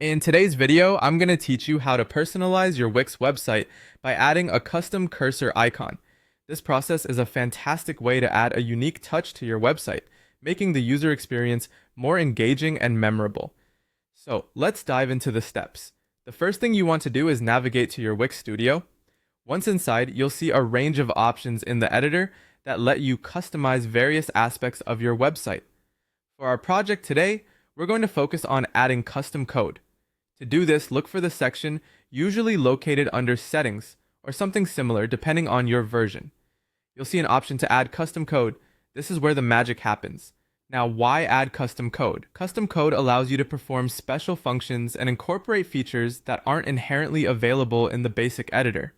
In today's video, I'm going to teach you how to personalize your Wix website by adding a custom cursor icon. This process is a fantastic way to add a unique touch to your website, making the user experience more engaging and memorable. So let's dive into the steps. The first thing you want to do is navigate to your Wix Studio. Once inside, you'll see a range of options in the editor that let you customize various aspects of your website. For our project today, we're going to focus on adding custom code. To do this, look for the section usually located under Settings or something similar depending on your version. You'll see an option to add custom code. This is where the magic happens. Now, why add custom code? Custom code allows you to perform special functions and incorporate features that aren't inherently available in the basic editor.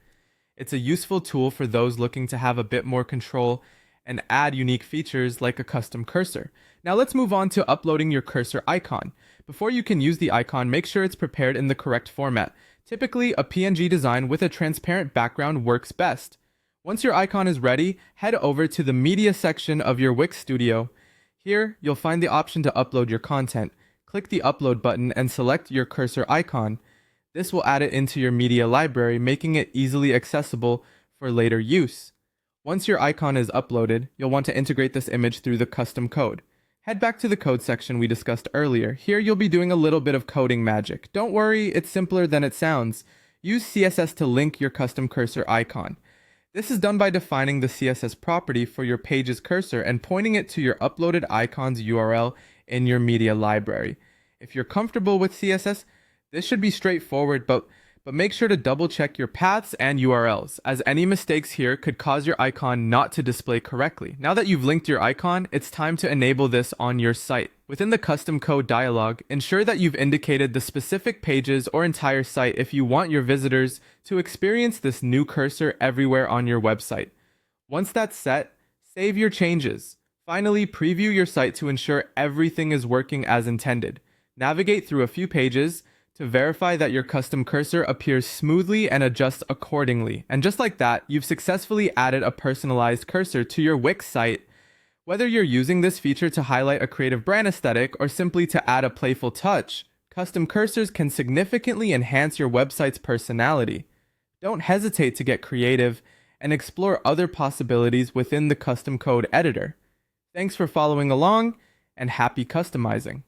It's a useful tool for those looking to have a bit more control and add unique features like a custom cursor. Now let's move on to uploading your cursor icon. Before you can use the icon, make sure it's prepared in the correct format. Typically, a PNG design with a transparent background works best. Once your icon is ready, head over to the media section of your Wix Studio. Here, you'll find the option to upload your content. Click the upload button and select your cursor icon. This will add it into your media library, making it easily accessible for later use. Once your icon is uploaded, you'll want to integrate this image through the custom code. Head back to the code section we discussed earlier. Here you'll be doing a little bit of coding magic. Don't worry, it's simpler than it sounds. Use CSS to link your custom cursor icon. This is done by defining the CSS property for your page's cursor and pointing it to your uploaded icon's URL in your media library. If you're comfortable with CSS, this should be straightforward, but make sure to double check your paths and URLs, as any mistakes here could cause your icon not to display correctly. Now that you've linked your icon, it's time to enable this on your site. Within the custom code dialog, ensure that you've indicated the specific pages or entire site if you want your visitors to experience this new cursor everywhere on your website. Once that's set, save your changes. Finally, preview your site to ensure everything is working as intended. Navigate through a few pages to verify that your custom cursor appears smoothly and adjusts accordingly. And just like that, you've successfully added a personalized cursor to your Wix site. Whether you're using this feature to highlight a creative brand aesthetic or simply to add a playful touch, custom cursors can significantly enhance your website's personality. Don't hesitate to get creative and explore other possibilities within the custom code editor. Thanks for following along, and happy customizing.